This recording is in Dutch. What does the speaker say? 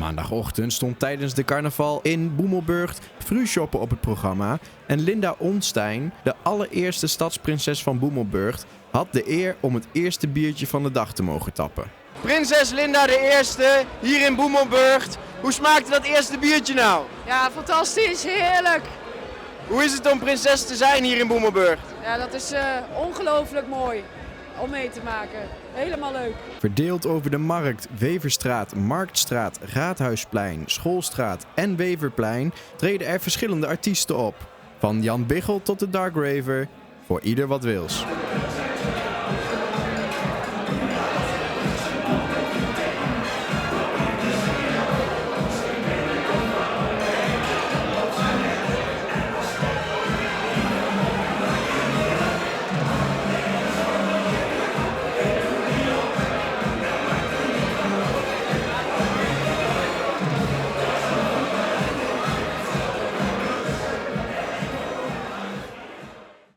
Maandagochtend stond tijdens de carnaval in Boemelburg Frühschoppen op het programma en Linda Onstein, de allereerste stadsprinses van Boemelburg, had de eer om het eerste biertje van de dag te mogen tappen. Prinses Linda de Eerste, hier in Boemelburg. Hoe smaakte dat eerste biertje nou? Ja, fantastisch, heerlijk. Hoe is het om prinses te zijn hier in Boemelburg? Ja, dat is ongelooflijk mooi om mee te maken. Helemaal leuk. Verdeeld over de Markt, Weverstraat, Marktstraat, Raadhuisplein, Schoolstraat en Weverplein treden er verschillende artiesten op. Van Jan Biggel tot de Dark Raver, voor ieder wat wils.